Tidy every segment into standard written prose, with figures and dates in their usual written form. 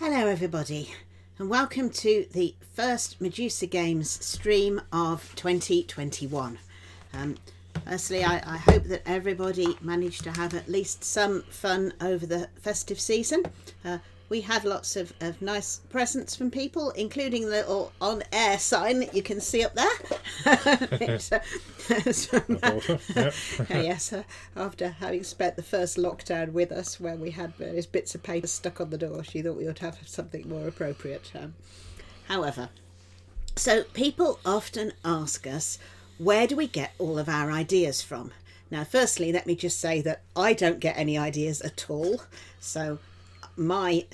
Hello everybody and welcome to the first Medusa Games stream of 2021. Firstly, I hope that everybody managed to have at least some fun over the festive season. We had lots of nice presents from people, including the little on-air sign that you can see up there. Yes, after having spent the first lockdown with us, where we had various bits of paper stuck on the door, she thought we ought to have something more appropriate. However, so people often ask us, where do we get all of our ideas from? Now, firstly, let me just say that I don't get any ideas at all. So my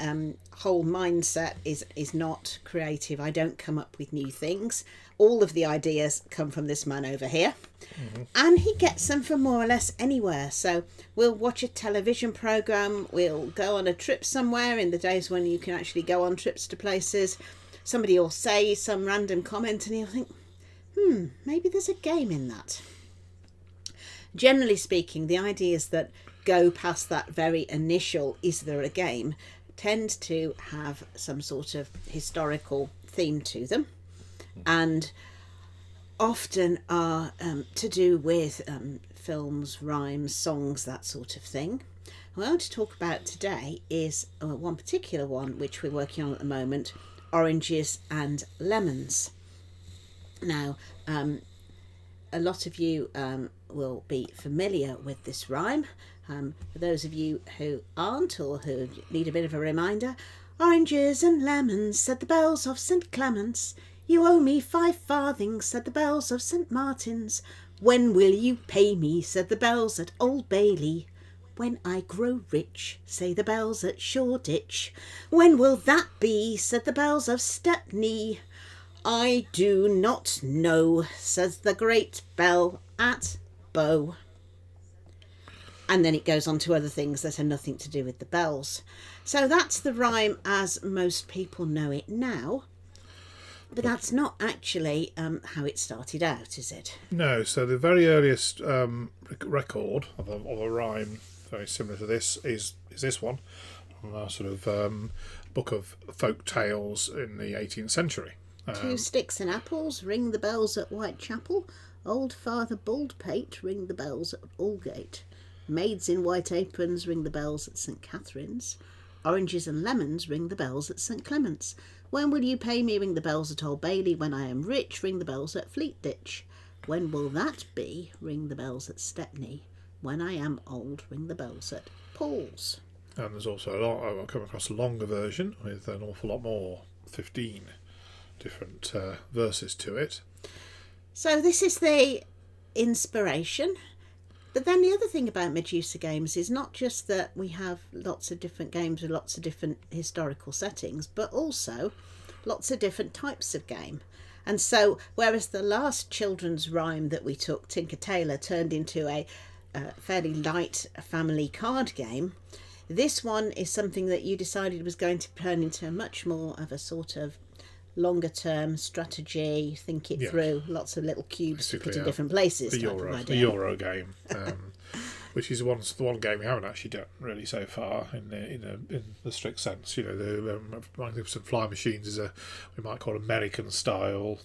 whole mindset is not creative. I don't come up with new things. All of the ideas come from this man over here. Mm-hmm. And he gets them from more or less anywhere. So we'll watch a television programme, we'll go on a trip somewhere in the days when you can actually go on trips to places. Somebody will say some random comment and he'll think, maybe there's a game in that. Generally speaking, the ideas that go past that very initial "is there a game" tend to have some sort of historical theme to them, and often are to do with films, rhymes, songs, that sort of thing. What I want to talk about today is one particular one which we're working on at the moment, Oranges and Lemons. Now, a lot of you will be familiar with this rhyme. For those of you who aren't, or who need a bit of a reminder, "Oranges and lemons," said the bells of St. Clement's. "You owe me 5 farthings," said the bells of St. Martin's. "When will you pay me?" said the bells at Old Bailey. "When I grow rich," say the bells at Shoreditch. "When will that be?" said the bells of Stepney. "I do not know," says the great bell at Bow. And then it goes on to other things that are nothing to do with the bells. So that's the rhyme as most people know it now. But that's not actually how it started out, is it? No, so the very earliest record of a rhyme very similar to this is this one, from a sort of book of folk tales in the 18th century. 2 sticks and apples, ring the bells at Whitechapel. Old Father Baldpate, ring the bells at Aldgate. Maids in white aprons, ring the bells at St. Catherine's. Oranges and lemons, ring the bells at St. Clement's. When will you pay me? Ring the bells at Old Bailey. When I am rich, ring the bells at Fleetditch. When will that be? Ring the bells at Stepney. When I am old, ring the bells at Paul's. And there's also I've come across a longer version with an awful lot more, 15 different verses to it. So this is the inspiration. But then the other thing about Medusa Games is not just that we have lots of different games with lots of different historical settings, but also lots of different types of game. And so, whereas the last children's rhyme that we took, Tinker Tailor, turned into a fairly light family card game, this one is something that you decided was going to turn into much more of a sort of longer term strategy, think it through, lots of little cubes put in different places. The Euro game, which is the one game we haven't actually done really so far in the strict sense. You know, the Magnificent Flying Machines is we might call American style,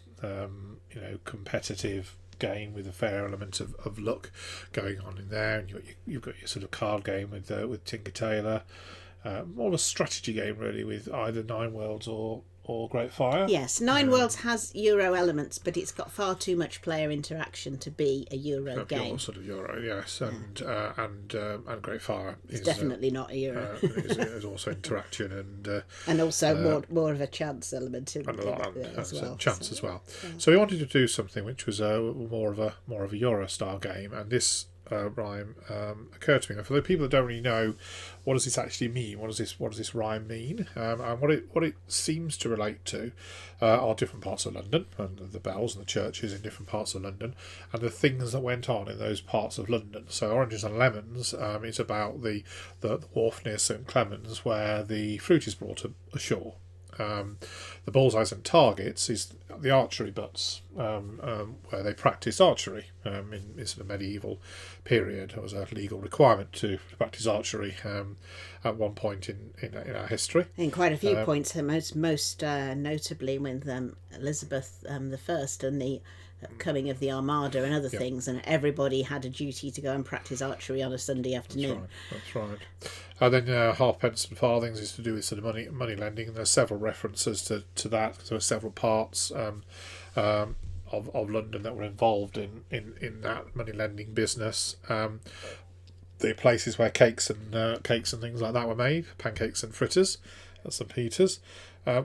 competitive game with a fair element of luck going on in there, and you've got your sort of card game with Tinker Tailor, more of a strategy game really with either Nine Worlds or Great Fire. Yes, Nine Worlds has Euro elements, but it's got far too much player interaction to be a Euro game. Sort of Euro, yes, and Great Fire is definitely not a Euro. Is also interaction and also more of a chance element in as well. Chance as well. So we wanted to do something which was more of a Euro style game, and this rhyme occurred to me. Now, for the people that don't really know, what does this actually mean? What does this rhyme mean? And what it seems to relate to are different parts of London, and the bells and the churches in different parts of London, and the things that went on in those parts of London. So Oranges and Lemons is about the wharf near St. Clement's where the fruit is brought ashore. The bullseyes and targets is the archery butts, where they practice archery. In sort of medieval period, it was a legal requirement to practice archery at one point in our history. In quite a few points, most notably with Elizabeth the First and the coming of the Armada and other things, and everybody had a duty to go and practice archery on a Sunday afternoon. That's right. And then halfpence and farthings is to do with sort of money lending, and there's several references to that. There are several parts of London that were involved in that money lending business. The places where cakes and things like that were made, pancakes and fritters at St Peter's.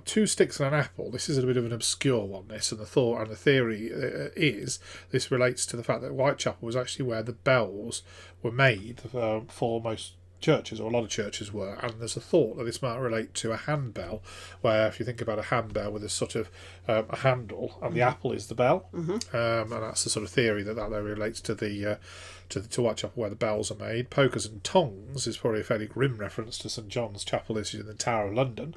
2 sticks and an apple. This is a bit of an obscure one. This, and the thought and the theory is this relates to the fact that Whitechapel was actually where the bells were made for most churches, or a lot of churches were, and there's a thought that this might relate to a handbell, where if you think about a handbell with a sort of a handle, and the apple is the bell, and that's the sort of theory that relates to the to Whitechapel where the bells are made. Pokers and tongs is probably a fairly grim reference to St John's Chapel issued in the Tower of London,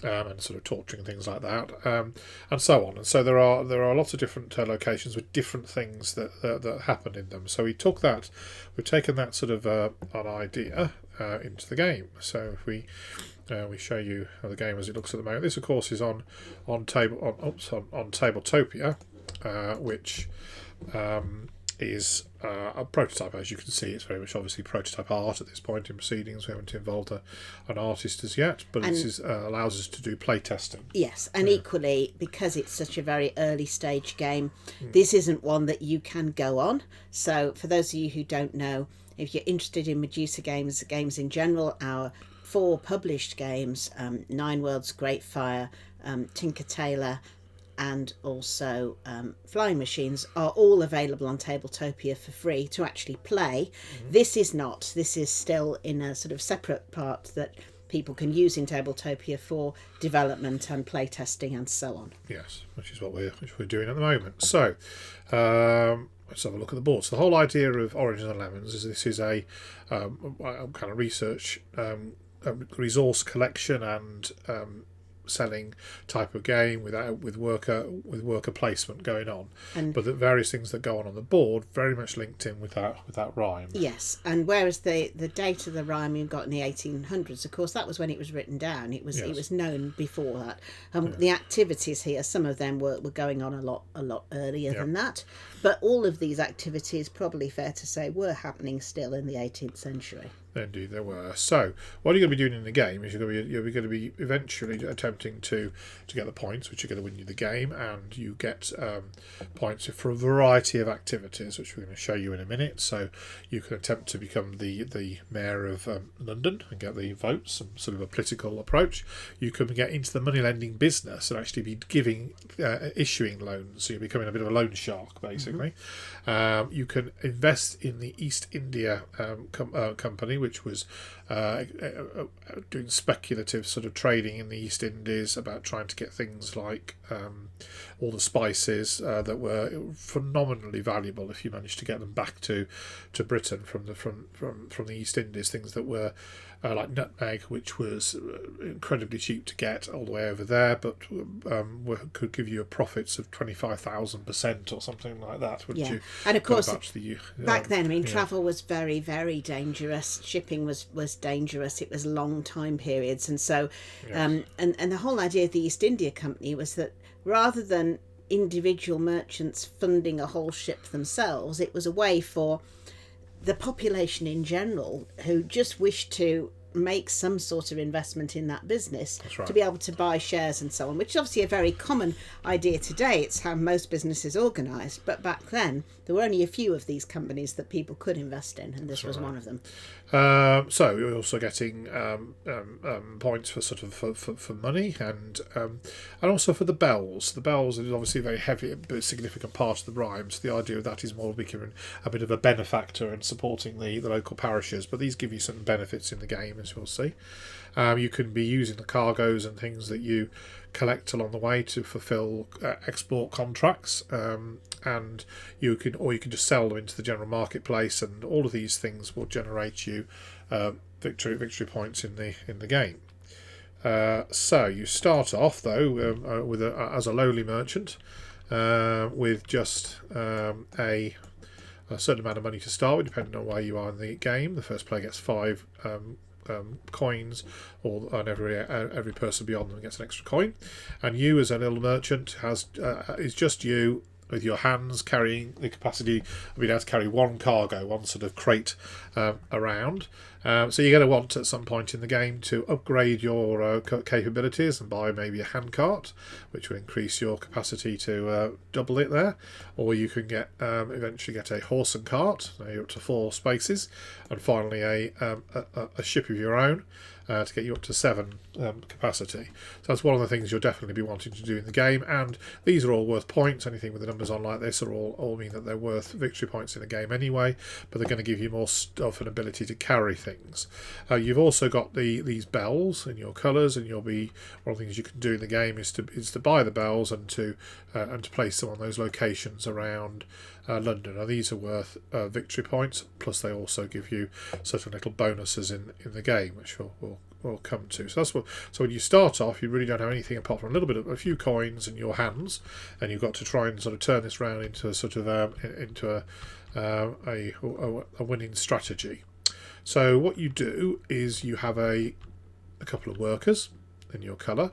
and sort of torturing and things like that, and so on. And so there are lots of different locations with different things that happen in them. So we've taken that sort of an idea into the game. So if we show you how the game as it looks at the moment. This, of course, is on Tabletopia, which is a prototype. As you can see, it's very much obviously prototype art at this point in proceedings. We haven't involved an artist as yet, but this allows us to do play testing. Yes, and equally, because it's such a very early stage game, this isn't one that you can go on. So for those of you who don't know, if you're interested in Medusa games in general, our 4 published games, Nine Worlds, Great Fire, Tinker Tailor, and also Flying Machines, are all available on Tabletopia for free to actually play. This is not. This is still in a sort of separate part that people can use in Tabletopia for development and play testing and so on. Yes, which is what we're doing at the moment. So let's have a look at the board. So the whole idea of Oranges and Lemons is this is a kind of research, resource collection and selling type of game with worker placement going on, but the various things that go on the board very much linked in with that rhyme. Yes, and whereas the date of the rhyme you got in the 1800s, of course, that was when it was written down. It was known before that. The activities here, some of them were going on a lot earlier than that, but all of these activities, probably fair to say, were happening still in the 18th century. Indeed, there were. So, what you're going to be doing in the game is you're going to be eventually attempting to get the points, which are going to win you the game, and you get points for a variety of activities, which we're going to show you in a minute. So, you can attempt to become the mayor of London and get the votes, some sort of a political approach. You can get into the money lending business and actually be issuing loans. So, you're becoming a bit of a loan shark, basically. You can invest in the East India company, which was doing speculative sort of trading in the East Indies about trying to get things like all the spices that were phenomenally valuable if you managed to get them back to Britain from the East Indies, things that were like nutmeg, which was incredibly cheap to get all the way over there, but could give you a profits of 25,000% or something like that. You? And of course, back then, I mean, travel was very, very dangerous. Shipping was dangerous. It was long time periods, and so, and the whole idea of the East India Company was that rather than individual merchants funding a whole ship themselves, it was a way for the population in general who just wished to make some sort of investment in that business to be able to buy shares and so on, which is obviously a very common idea today. It's how most businesses organised, but back then there were only a few of these companies that people could invest in, and this was one of them. So you're also getting points for sort of for money and also for the bells. The bells is obviously a very heavy but significant part of the rhyme. So the idea of that is more becoming a bit of a benefactor and supporting the local parishes. But these give you some benefits in the game, as you'll see. You can be using the cargoes and things that you collect along the way to fulfill export contracts, and you can just sell them into the general marketplace, and all of these things will generate you victory points in the game. So you start off though with as a lowly merchant with just a certain amount of money to start with, depending on where you are in the game. The first player gets 5 coins, and every person beyond them gets an extra coin. And you, as a little merchant, is just you with your hands carrying the capacity of being able to carry one cargo, one sort of crate around. So you're going to want at some point in the game to upgrade your capabilities and buy maybe a handcart, which will increase your capacity to double it there. Or you can eventually get a horse and cart. Now you're up to 4 spaces, and finally a ship of your own. To get you up to 7 capacity. So that's one of the things you'll definitely be wanting to do in the game, and these are all worth points. Anything with the numbers on like this are all mean that they're worth victory points in the game anyway, but they're going to give you more stuff and ability to carry things. You've also got these bells in your colours, and one of the things you can do in the game is to buy the bells and to place them on those locations around London. Now these are worth victory points, plus they also give you certain little bonuses in the game, which we'll come to. So when you start off, you really don't have anything apart from a few coins in your hands, and you've got to try and sort of turn this round into a sort of a winning strategy. So what you do is you have a couple of workers in your colour,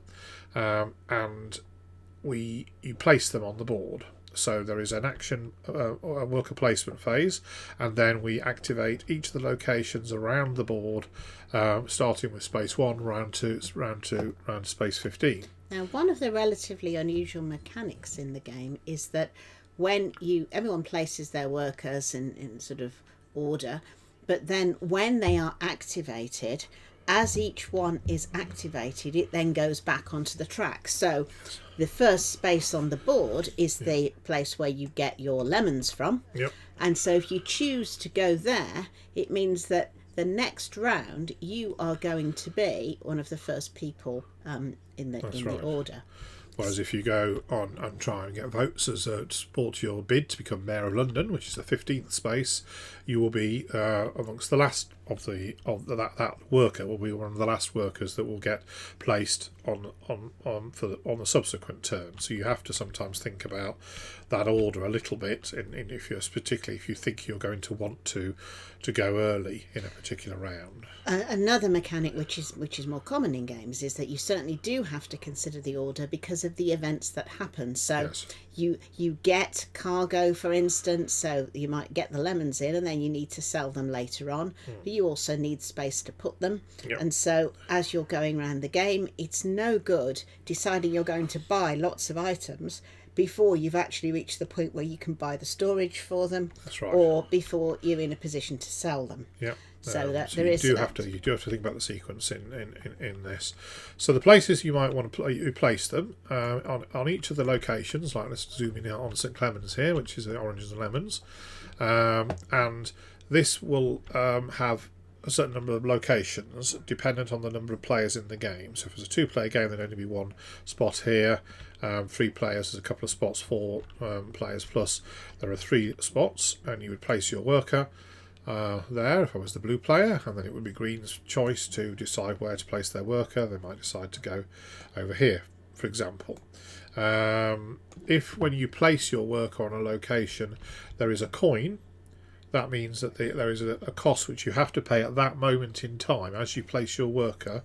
and you place them on the board. So there is an action, a worker placement phase, and then we activate each of the locations around the board, starting with space 1 round to space 15. Now, one of the relatively unusual mechanics in the game is that when everyone places their workers in sort of order, but then when they are activated, as each one is activated, it then goes back onto the track. So the first space on the board is the place where you get your lemons from. Yep. And so if you choose to go there, it means that the next round you are going to be one of the first people in the order. Whereas if you go on and try and get votes as a support your bid to become Mayor of London, which is the 15th space, you will be amongst the last that worker will be one of the last workers that will get placed on the subsequent turn. So you have to sometimes think about that order a little bit, particularly if you think you're going to want to go early in a particular round. Another mechanic which is more common in games is that you certainly do have to consider the order because of the events that happen. So yes. you get cargo, for instance, so you might get the lemons in and then you need to sell them later on, but you also need space to put them. Yep. And so as you're going around the game, it's no good deciding you're going to buy lots of items before you've actually reached the point where you can buy the storage for them. That's right. Or before you're in a position to sell them. Yeah. So that so there you is do have to think about the sequence in this. So the places you might want to place them on each of the locations. Like let's zoom in on St Clements here, which is the oranges and lemons, and this will have a certain number of locations dependent on the number of players in the game. So if it's a 2-player game, there'd only be 1 spot here. 3 players, there's a couple of spots. 4 players plus, there are 3 spots, and you would place your worker there if I was the blue player, and then it would be green's choice to decide where to place their worker. They might decide to go over here, for example. If when you place your worker on a location there is a coin, that means that there is a cost which you have to pay at that moment in time as you place your worker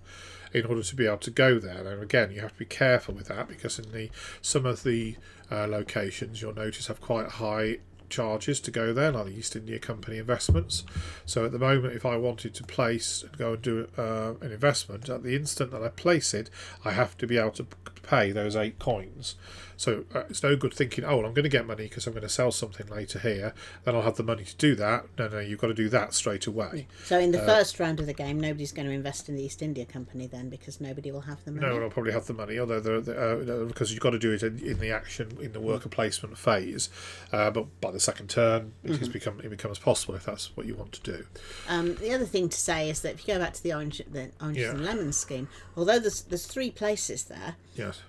in order to be able to go there. And again, you have to be careful with that because in some of the locations you'll notice have quite high charges to go there, like the East India Company investments. So at the moment, if I wanted to place and go and do an investment, at the instant that I place it, I have to be able to pay those 8 coins. So it's no good thinking, oh, well, I'm going to get money because I'm going to sell something later here, then I'll have the money to do that. No, you've got to do that straight away. So in the first round of the game, nobody's going to invest in the East India Company then because nobody will have the money? No one will probably have the money, although because you've got to do it in the action, in the worker placement phase. But by the second turn, it becomes possible if that's what you want to do. The other thing to say is that if you go back to the oranges and lemons scheme, although there's 3 places there, yes,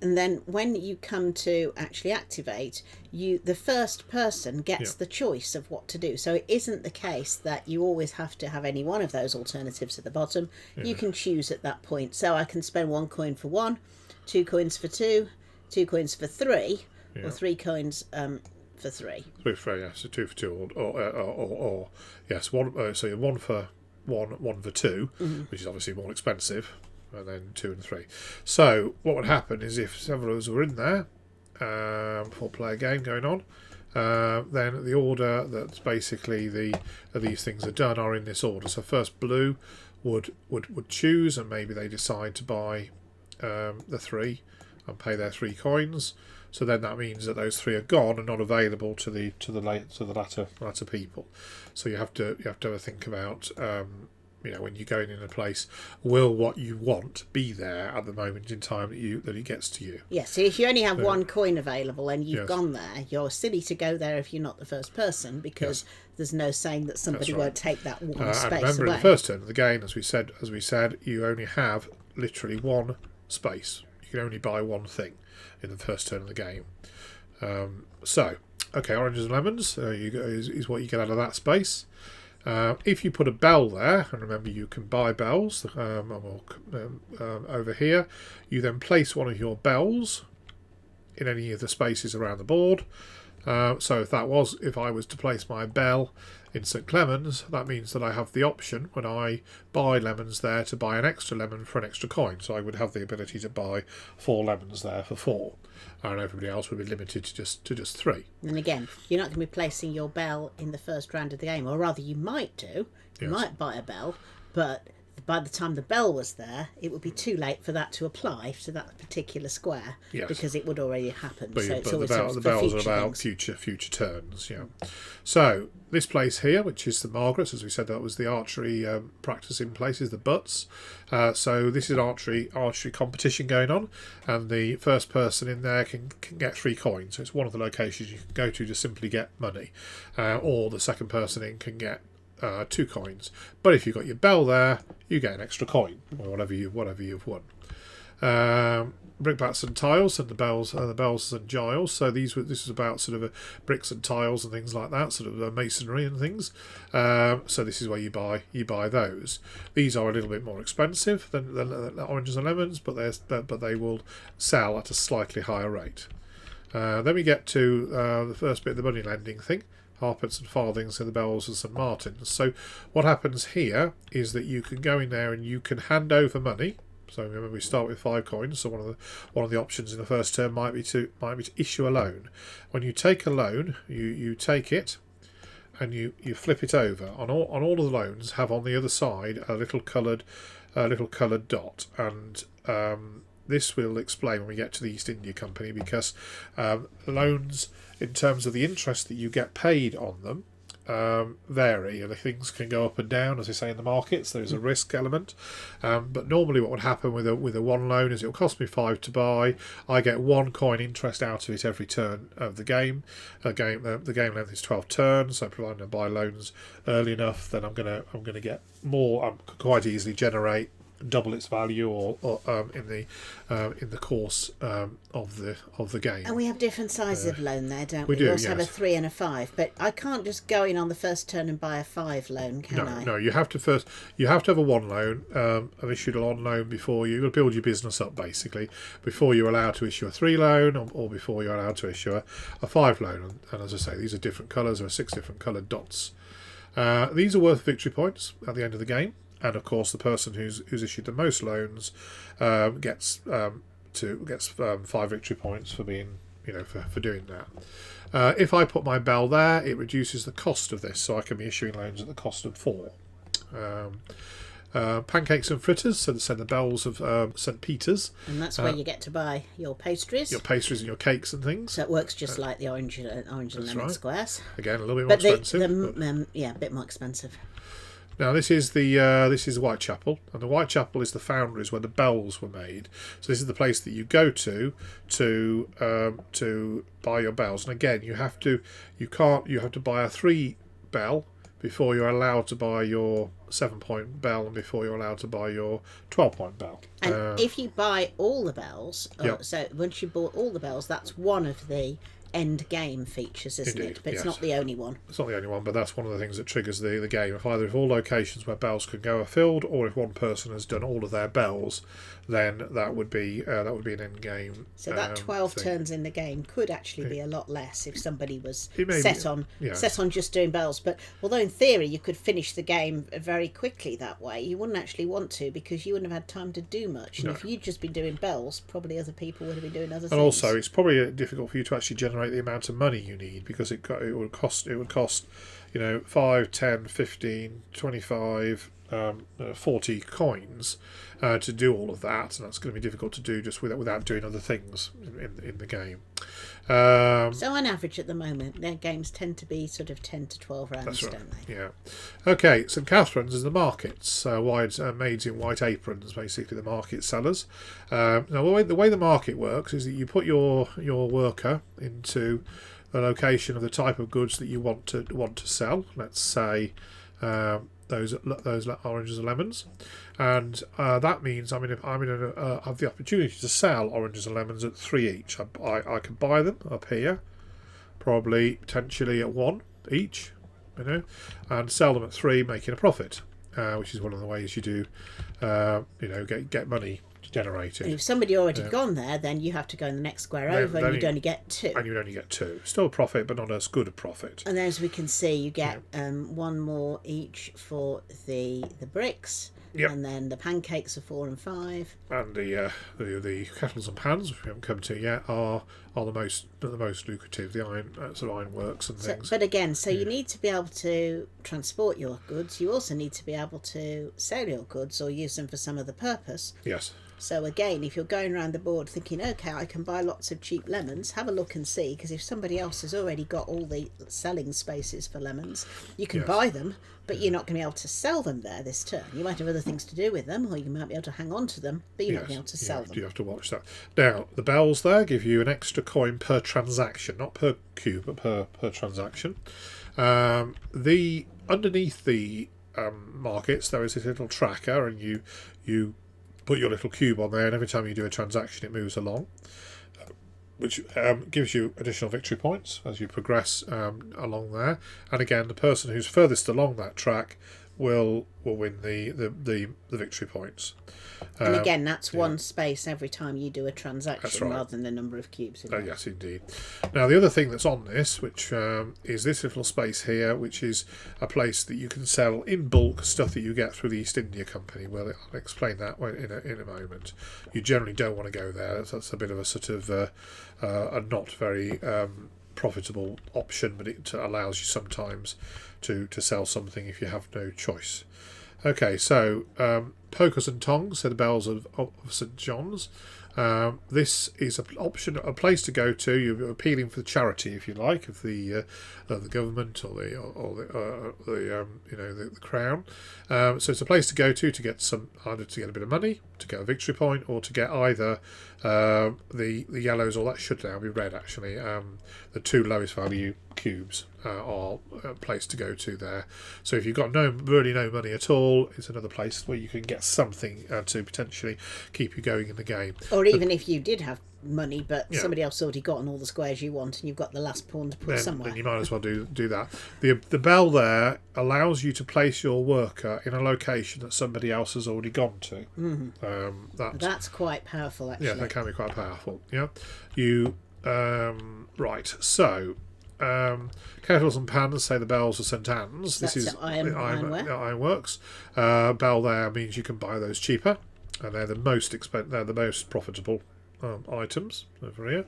and then when you come to actually activate, the first person gets Yeah. the choice of what to do. So it isn't the case that you always have to have any one of those alternatives at the bottom. You can choose at that point. So I can spend 1 coin for 1, 2 coins for 2, 2 coins for 3, or 3 coins for 3. 3 for 3, yes, so 2 for 2, or yes, one. So 1 for 1 for 2, which is obviously more expensive, and then 2 and 3. So what would happen is if several of us were in there, 4-player game going on, then the order that's basically these things are done are in this order. So first blue would choose, and maybe they decide to buy the 3 and pay their 3 coins. So then that means that those 3 are gone and not available to the latter people. So you have to have a think about when you're going in a place, will what you want be there at the moment in time that it gets to you? Yes, so if you only have 1 coin available and you've Yes. gone there, you're silly to go there if you're not the first person, because there's no saying that somebody That's right. won't take that one And space remember, away. in the first turn of the game, as we said, you only have literally 1 space. You can only buy 1 thing in the first turn of the game. Oranges and lemons is what you get out of that space. If you put a bell there, and remember you can buy bells over here, you then place one of your bells in any of the spaces around the board. So if I was to place my bell in St Clemens, that means that I have the option when I buy lemons there to buy an extra lemon for an extra coin. So I would have the ability to buy 4 lemons there for 4, and everybody else would be limited to just 3. And again, you're not going to be placing your bell in the first round of the game, or rather you might do. You Yes. might buy a bell, but by the time the bell was there, it would be too late for that to apply to that particular square, Yes. because it would already have happened. But, So it's but always the for bells are future about things. future turns. Yeah. So this place here, which is the Margaret's, as we said, that was the archery practicing places, the butts. So this is archery competition going on, and the first person in there can get 3 coins. So it's one of the locations you can go to simply get money, or the second person in can get 2 coins. But if you've got your bell there, you get an extra coin, or whatever you've won. Brickbats and tiles, and the bells and giles. So this is about sort of bricks and tiles and things like that, sort of masonry and things. So this is where you buy those. These are a little bit more expensive than oranges and lemons, but they will sell at a slightly higher rate. Then we get to the first bit of the money lending thing. Halfpence and farthings and the bells and St Martin's. So what happens here is that you can go in there and you can hand over money. So remember, we start with 5 coins. So one of the options in the first term might be to issue a loan. When you take a loan, you take it and you flip it over. On all of the loans have on the other side a little coloured dot, and this will explain when we get to the East India Company, because loans, in terms of the interest that you get paid on them, vary, and things can go up and down, as they say in the markets. There's a risk element, but normally what would happen with a 1 loan is it will cost me 5 to buy. I get 1 coin interest out of it every turn of the game. The game length is 12 turns, so provided I buy loans early enough, then I'm gonna get more. I could quite easily generate double its value, or in the course of the game. And we have different sizes of loan there, don't we? We do, also have a yes. 3 and a 5, but I can't just go in on the first turn and buy a 5 loan, can I? No, you have to have a 1 loan, and issued a 1 loan before you build your business up, basically, before you're allowed to issue a 3 loan, or before you're allowed to issue a 5 loan. And as I say, these are different colours. There are 6 different coloured dots. These are worth victory points at the end of the game. And of course, the person who's issued the most loans gets 5 victory points for being, for doing that. If I put my bell there, it reduces the cost of this, so I can be issuing loans at the cost of 4. Pancakes and fritters, so the bells of St Peter's. And that's where you get to buy your pastries. Your pastries and your cakes and things. So it works just like the orange and lemon right. squares. Again, a little bit more But expensive. a bit more expensive. Now this is Whitechapel, and the Whitechapel is the foundries where the bells were made. So this is the place that you go to buy your bells. And again, you have to buy a 3 bell before you're allowed to buy your 7-point bell, and before you're allowed to buy your 12-point bell. And if you buy all the bells, Yep. so once you bought all the bells, that's one of the end game features, isn't Indeed, it? But it's yes. not the only one. It's not the only one, but that's one of the things that triggers the game. If all locations where bells can go are filled, or if one person has done all of their bells, then that would be an end game. So that 12 thing. turns in the game could actually be a lot less if somebody was It may set be, on yeah. set on just doing bells. But although in theory you could finish the game very quickly that way, you wouldn't actually want to, because you wouldn't have had time to do much. And No. if you'd just been doing bells, probably other people would have been doing other things. And also, it's probably difficult for you to actually generate the amount of money you need, because it would cost 5, 10, 15, 25, 40 coins to do all of that, and that's going to be difficult to do just without doing other things in the game. So on average at the moment, their games tend to be sort of 10 to 12 rounds, That's right. don't they? Yeah. Okay, St Catherine's is the markets, maids in white aprons, basically the market sellers. Now, the way the market works is that you put your worker into the location of the type of goods that you want to sell. Let's say those oranges and lemons, and that means I have the opportunity to sell oranges and lemons at 3 each. I can buy them up here, probably potentially at 1 each, and sell them at 3, making a profit, which is one of the ways you do, get money generated. And if somebody already gone there, then you have to go in the next square over, and you'd only get 2. And you'd only get 2. Still a profit, but not as good a profit. And then, as we can see, you get 1 more each for the bricks, Yep. and then the pancakes are 4 and 5. And the kettles and pans, which we haven't come to yet, are the most lucrative. The ironworks and things. But again, you need to be able to transport your goods. You also need to be able to sell your goods or use them for some other purpose. Yes. So again, if you're going around the board thinking, okay, I can buy lots of cheap lemons, have a look and see, because if somebody else has already got all the selling spaces for lemons, you can Yes. buy them, but you're not going to be able to sell them there this turn. You might have other things to do with them, or you might be able to hang on to them, but you're not going to be able to sell them. You have to watch that. Now, the bells there give you an extra coin per transaction, not per cube, but per transaction. Underneath the markets, there is this little tracker, and you put your little cube on there, and every time you do a transaction, it moves along, which gives you additional victory points as you progress along there. And again, the person who's furthest along that track will win the victory points. And again, that's one space every time you do a transaction, That's right. rather than the number of cubes. Yes, indeed. Now, the other thing that's on this, which is this little space here, which is a place that you can sell in bulk stuff that you get through the East India Company. Well, I'll explain that in a moment. You generally don't want to go there. That's a bit of a sort of a not very profitable option, but it allows you sometimes to sell something if you have no choice. Okay, so Pokers and Tongs, so the bells of St John's. This is a place to go to. You're appealing for the charity, if you like, of the government or the crown. So it's a place to go to get either to get a bit of money, to get a victory point, or to get either the yellows, or that should now be red actually. The 2 lowest value cubes are a place to go to there. So if you've got really no money at all, it's another place where you can get something to potentially keep you going in the game. Or even if you did have money, but somebody else already gotten all the squares you want, and you've got the last pawn to put somewhere. Then you might as well do that. The bell there allows you to place your worker in a location that somebody else has already gone to. Mm-hmm. That's quite powerful, actually. Yeah, that can be quite powerful. Yeah, you right. So kettles and pans, say the bells of St Anne's. This is ironworks. Bell there means you can buy those cheaper, and they're the most they're the most profitable items over here.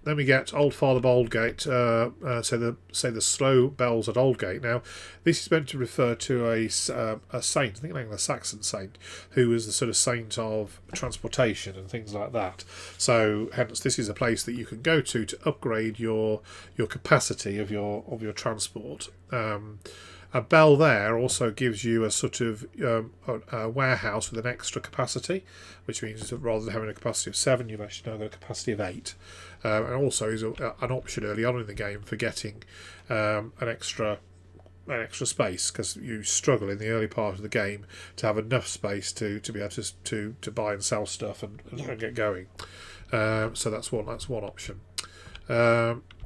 Then we get Old Father Baldgate, say the slow bells at Aldgate. Now, this is meant to refer to a saint, I think an Anglo-Saxon saint, who was the sort of saint of transportation and things like that. So, hence, this is a place that you can go to upgrade your capacity of your transport. A bell there also gives you a sort of a warehouse with an extra capacity, which means that rather than having a capacity of 7, you've actually now got a capacity of 8. And also is an option early on in the game for getting an extra an extra space because you struggle in the early part of the game to have enough space to be able to buy and sell stuff and get going. So that's one option.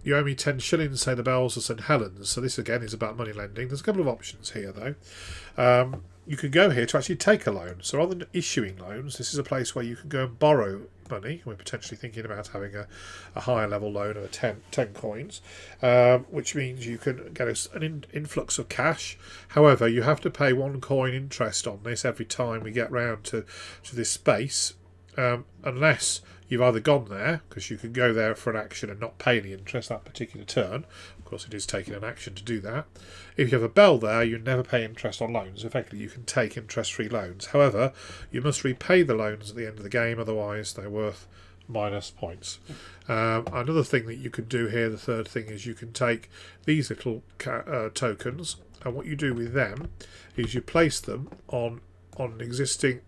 You owe me 10 shillings, say the Bells or St Helens. So this again is about money lending. There's a couple of options here though. You can go here to actually take a loan. So rather than issuing loans, this is a place where you can go and borrow money. We're potentially thinking about having a higher level loan of 10 coins, which means you can get an influx of cash. However, you have to pay 1 coin interest on this every time we get round to this space, unless you've either gone there, because you can go there for an action and not pay any interest that particular turn. Of course, it is taking an action to do that. If you have a bell there, you never pay interest on loans. Effectively, you can take interest-free loans. However, you must repay the loans at the end of the game, otherwise they're worth minus points. Another thing that you can do here, the third thing, is you can take these little tokens, and what you do with them is you place them on an existing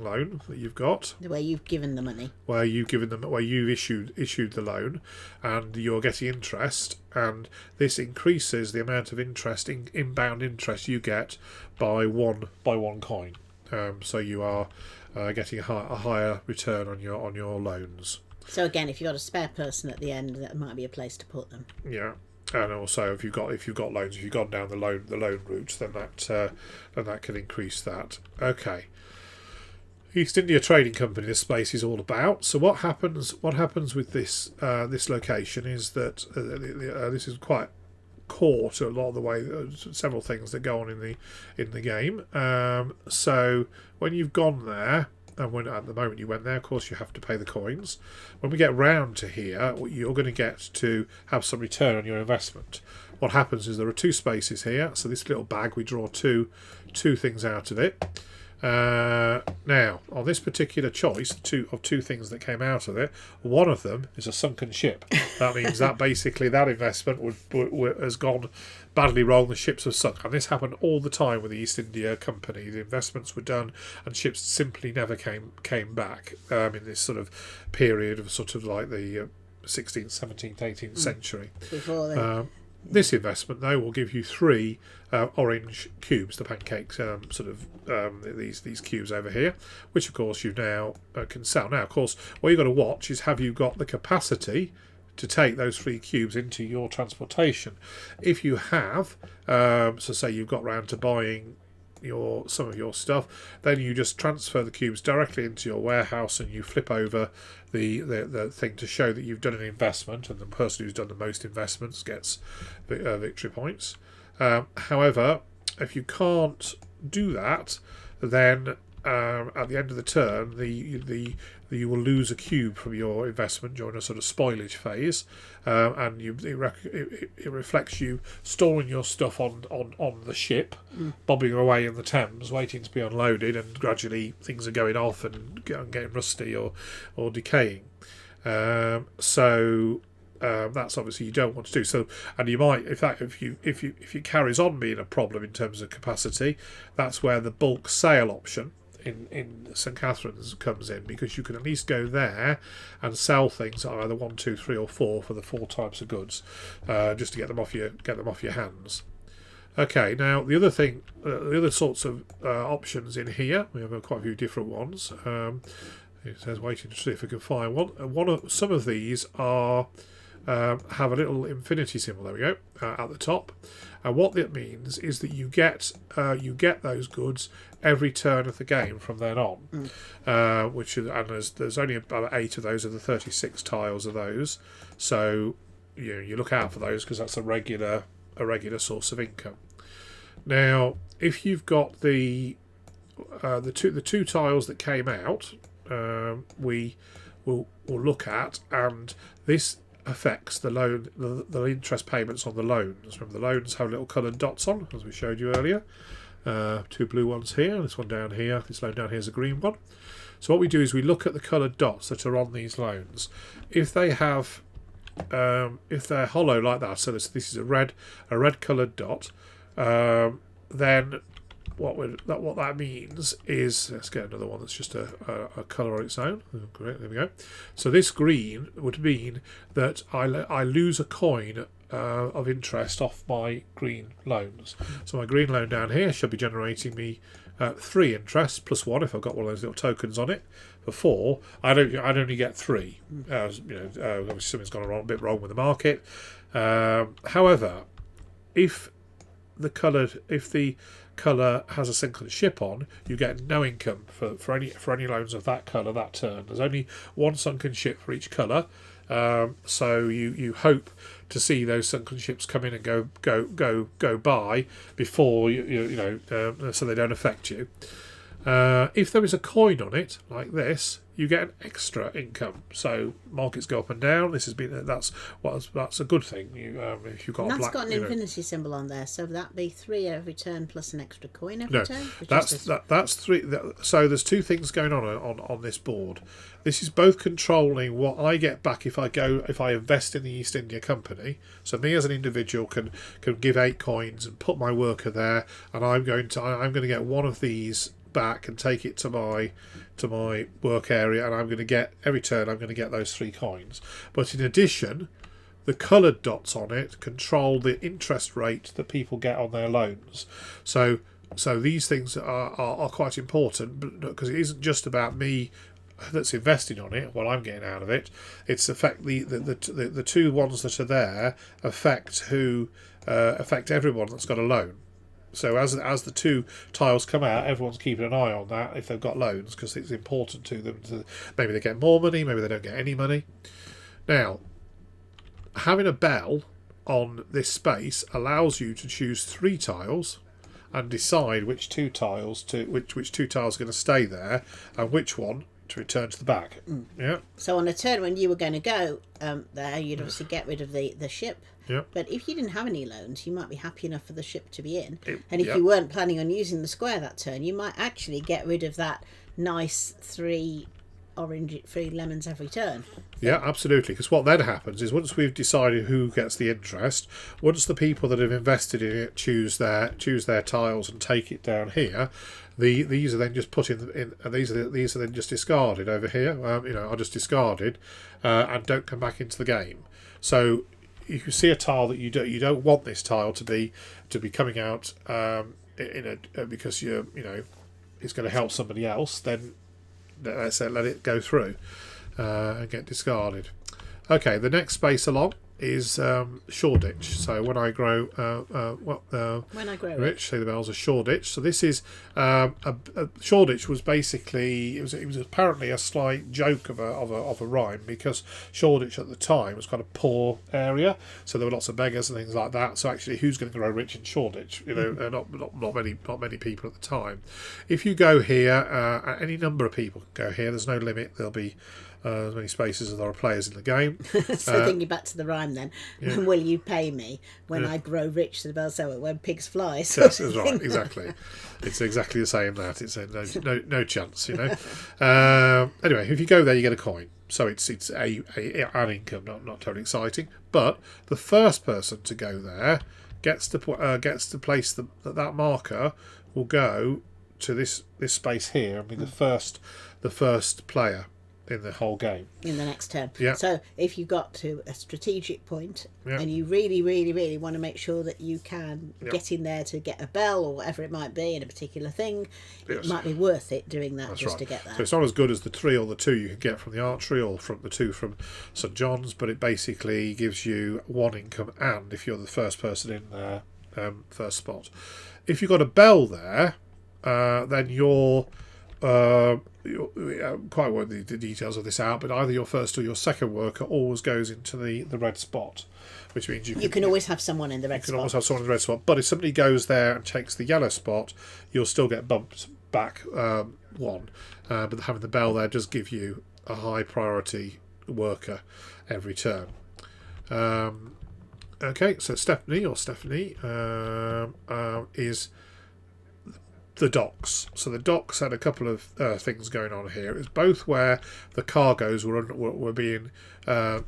loan that you've got, where you've given the money, where you've issued the loan, and you're getting interest, and this increases the amount of interest, inbound interest you get by one coin. So you are getting a higher return on your loans. So again, if you've got a spare person at the end, that might be a place to put them. Yeah. And also, if you've got loans, if you've gone down the loan route, then that can increase that. Okay. East India Trading Company, this space is all about. So what happens with this location is that this is quite core to a lot of the way, several things that go on in the game. So when you've gone there, and when at the moment you went there, of course, you have to pay the coins. When we get round to here, you're going to get to have some return on your investment. What happens is there are 2 spaces here. So this little bag, we draw two things out of it. Now, on this particular choice, two things that came out of it, one of them is a sunken ship. That means that basically that investment has gone badly wrong. The ships have sunk, and this happened all the time with the East India Company. The investments were done, and ships simply never came back in this sort of period of sort of like the 16th, 17th, 18th century. Before this investment, though, will give you 3 orange cubes, the pancakes, these cubes over here, which of course you now can sell. Now, of course, what you've got to watch is, have you got the capacity to take those 3 cubes into your transportation? If you have, so say you've got round to buying some of your stuff, then you just transfer the cubes directly into your warehouse, and you flip over the thing to show that you've done an investment, and the person who's done the most investments gets victory points. However, if you can't do that, then at the end of the turn, you will lose a cube from your investment during a sort of spoilage phase, and it reflects you storing your stuff on the ship, bobbing away in the Thames, waiting to be unloaded, and gradually things are going off and getting rusty or decaying. So that's obviously you don't want to do. So, and you might, if it carries on being a problem in terms of capacity, that's where the bulk sale option in St Catherine's comes in, because you can at least go there and sell things at either 1, 2, 3, or 4 for the 4 types of goods, just to get them off your hands. Okay, now the other thing, the other sorts of options in here, we have quite a few different ones. It says waiting to see if we can find one. Some of these are have a little infinity symbol. There we go, at the top. And what that means is that you get those goods every turn of the game from then on. There's only about 8 of those of the 36 tiles of those. So you look out for those, because that's a regular source of income. Now, if you've got the 2 tiles that came out, we will look at, and this affects the interest payments on the loans. Remember, the loans have little coloured dots on, as we showed you earlier. 2 blue ones here, this one down here, this loan down here is a green one. So what we do is we look at the coloured dots that are on these loans. If they have, if they're hollow like that, so this is a red coloured dot, then what that means is, let's get another one that's just a colour on its own. Great, there we go. So this green would mean that I lose a coin of interest off my green loans. So my green loan down here should be generating me 3 interest plus 1 if I've got one of those little tokens on it. For 4, I'd only get 3. Obviously something's gone a bit wrong with the market. However, if the colour has a sinking ship on, you get no income for any loans of that colour that turn. There's only one sunken ship for each colour, so you hope to see those sunken ships come in and go by before so they don't affect you. If there is a coin on it like this, you get an extra income. So markets go up and down. That's a good thing. If you've got and a black, got an infinity symbol on there, so that'd be 3 every turn plus an extra coin every turn. That's 3. So there's 2 things going on this board. This is both controlling what I get back if I invest in the East India Company. So me as an individual can give 8 coins and put my worker there, and I'm going to get one of these back and take it to my work area, and I'm going to get every turn I'm going to get those 3 coins. But in addition, the coloured dots on it control the interest rate that people get on their loans. So these things are quite important, because it isn't just about me that's investing on it, what I'm getting out of it. It's affect the 2 ones that are there affect everyone that's got a loan. So as the 2 tiles come out, everyone's keeping an eye on that if they've got loans, because it's important to them. Maybe they get more money, maybe they don't get any money. Now, having a bell on this space allows you to choose 3 tiles and decide which 2 tiles are going to stay there and which one to return to the back. Yeah. So on a turn when you were going to go there, you'd obviously get rid of the ship. Yeah. But if you didn't have any loans, you might be happy enough for the ship to be in. And if you weren't planning on using the square that turn, you might actually get rid of that nice 3 lemons every turn. Yeah, absolutely. Because what then happens is, once we've decided who gets the interest, once the people that have invested in it choose their tiles and take it down here, these are then just put in and these are then just discarded over here. Are just discarded and don't come back into the game. So if you see a tile that you don't want this tile to be coming out because it's going to help somebody else, then let's let it go through and get discarded. Okay, the next space along is Shoreditch. So when I grow rich, say the bells are Shoreditch. So this is Shoreditch was basically it was apparently a slight joke of a rhyme, because Shoreditch at the time was quite a poor area, so there were lots of beggars and things like that. So actually, who's going to grow rich in Shoreditch? Not many people at the time. If you go here, any number of people can go here. There's no limit. There'll be as many spaces as there are players in the game. So thinking back to the rhyme then, will you pay me when I grow rich to the bell so when pigs fly? Yes, that's right, exactly. It's exactly the same that. It's no chance, Anyway, if you go there, you get a coin. So it's an income, not totally exciting. But the first person to go there gets to place that marker will go to this space here and be the first player in the whole game in the next turn. Yeah. So if you got to a strategic point and you really, really, really want to make sure that you can get in there to get a bell or whatever it might be in a particular thing, it might be worth it doing that to get that. So it's not as good as the 3 or the 2 you can get from the archery or from the 2 from St John's, but it basically gives you 1 income, and if you're the first person in there, first spot. If you've got a bell there, then you're quite won't the details of this out, but either your first or your second worker always goes into the red spot, which means you can always have someone in the red spot. You can always have someone in the red spot, but if somebody goes there and takes the yellow spot, you'll still get bumped back 1. But having the bell there does give you a high priority worker every turn. Okay, so Stephanie is the docks. So the docks had a couple of things going on here. It was both where the cargoes were being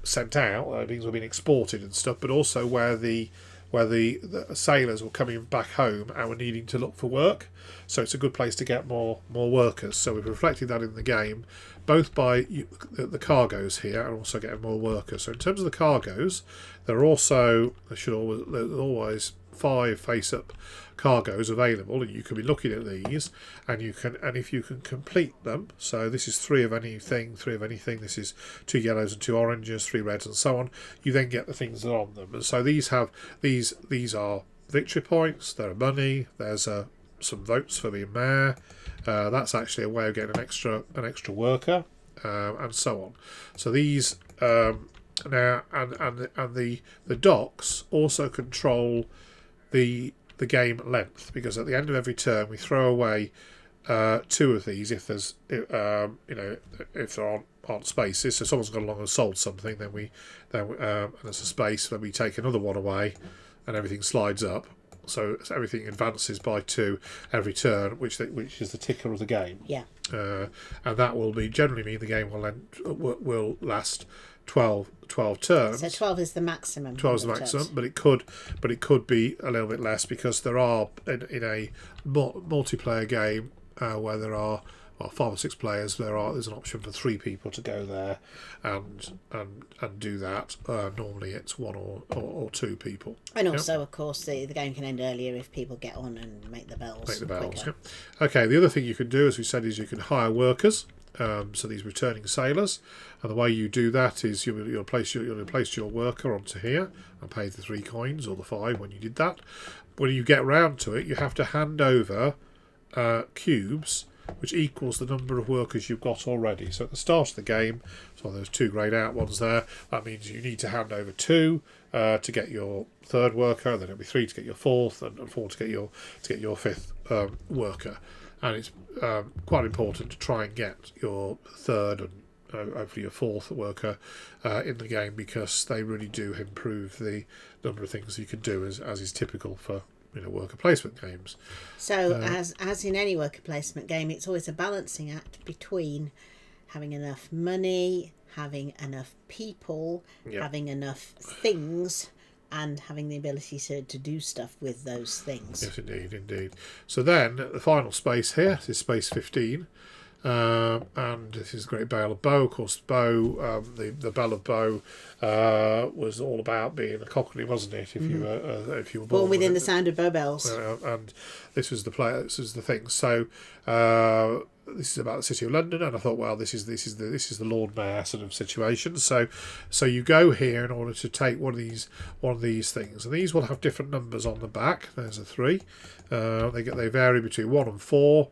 sent out, things were being exported and stuff, but also where the where the sailors were coming back home and were needing to look for work. So it's a good place to get more workers. So we've reflected that in the game, both by the cargoes here and also getting more workers. So in terms of the cargoes, there there's always 5 face-up cargoes available, and you can be looking at these, and if you can complete them, so this is 3 of anything, this is 2 yellows and 2 oranges, 3 reds and so on, you then get the things that are on them. And so these are victory points, there are money, there's some votes for being mayor, that's actually a way of getting an extra worker, and so on. So these now and the docks also control the game length, because at the end of every turn we throw away 2 of these if there's if there aren't spaces. So someone's gone along and sold something, then and there's a space, then we take another one away, and everything slides up. So everything advances by 2 every turn, which is the ticker of the game. Yeah. And that will generally mean the game will last 12 turns. So 12 is the maximum. 12 is the maximum, but it could be a little bit less, because there are in a multiplayer game where there are 5 or 6 players. There's an option for 3 people to go there and do that. Normally it's 1 or 2 people. And also, of course, the game can end earlier if people get on and make the bells. Yeah. Okay. The other thing you can do, as we said, is you can hire workers. So these returning sailors, and the way you do that is you'll place your worker onto here and pay the 3 coins or the 5 when you did that. When you get round to it, you have to hand over cubes, which equals the number of workers you've got already. So at the start of the game, so there's 2 greyed out ones there. That means you need to hand over 2 to get your 3rd worker, then it'll be 3 to get your 4th, and 4 to get your 5th worker. And it's quite important to try and get your 3rd and hopefully your 4th worker in the game, because they really do improve the number of things you can do, as is typical for worker placement games. So as in any worker placement game, it's always a balancing act between having enough money, having enough people, having enough things, and having the ability to do stuff with those things. Yes, indeed. So then the final space here, this is space 15, and this is the Great Bale of Bow. Of course, Bow, the Bell of Bow was all about being a cockney, wasn't it? If you were born within the sound of bow bells. And this was the thing. So this is about the City of London, and I thought, well, this is the Lord Mayor sort of situation. So you go here in order to take one of these things, and these will have different numbers on the back. There's a 3. They vary between 1 and 4.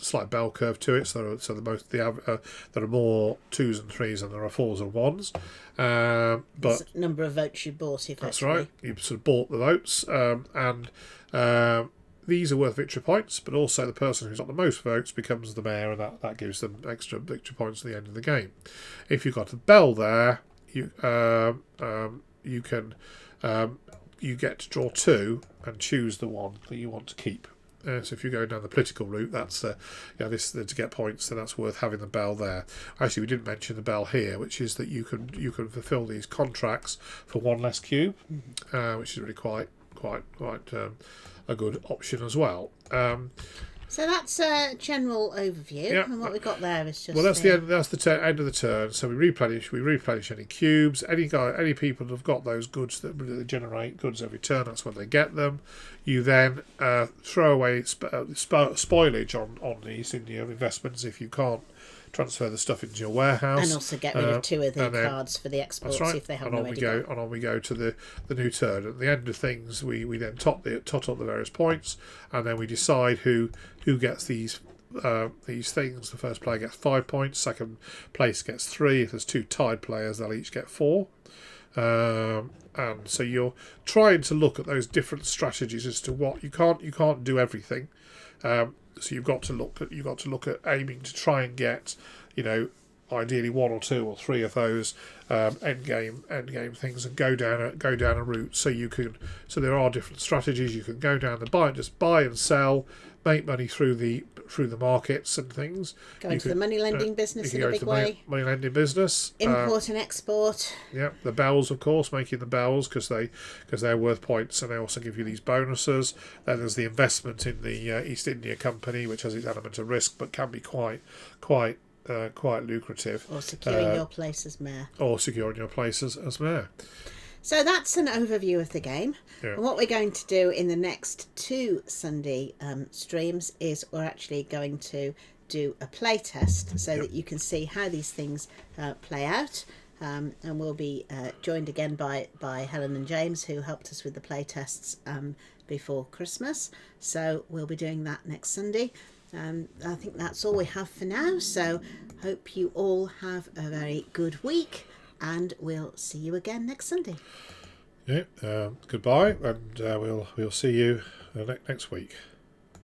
Slight bell curve to it, so there are more 2s and 3s than there are 4s and 1s. But the number of votes you bought, effectively. That's right. You sort of bought the votes, and these are worth victory points, but also the person who's got the most votes becomes the mayor, and that gives them extra victory points at the end of the game. If you've got a bell there, you get to draw 2 and choose the one that you want to keep. So if you're going down the political route, that's this to get points, then that's worth having the bell there. Actually, we didn't mention the bell here, which is that you can fulfil these contracts for 1 less cube, which is really quite a good option as well. So that's a general overview, and what we've got there is just. Well, that's the end. That's the end of the turn. So we replenish any cubes. Any people that have got those goods that generate goods every turn. That's when they get them. You then throw away spoilage on these in your investments if you can't transfer the stuff into your warehouse, and also get rid of 2 of the cards for the exports if they have nowhere to go. And on we go to the new turn. At the end of things, we then tot up the various points, and then we decide who gets these things. The first player gets 5 points. Second place gets 3. If there's 2 tied players, they'll each get 4. And so you're trying to look at those different strategies as to what you can't do everything. So you've got to look at aiming to try and get, ideally 1 or 2 or 3 of those end game things, and go down a route. So there are different strategies. You can go down just buy and sell, make money through the markets and things. Go into the money lending business in a big way. Money lending business. Import and export. Yeah, the bells, of course, making the bells because they're worth points, and they also give you these bonuses. Then there's the investment in the East India Company, which has its element of risk, but can be quite lucrative. Or securing your place as mayor. As mayor. So that's an overview of the game. Yeah. And what we're going to do in the next 2 Sunday streams is we're actually going to do a play test so that you can see how these things play out. And we'll be joined again by Helen and James, who helped us with the play tests before Christmas. So we'll be doing that next Sunday. I think that's all we have for now. So hope you all have a very good week. And we'll see you again next Sunday. Yeah. Goodbye, and we'll see you next week.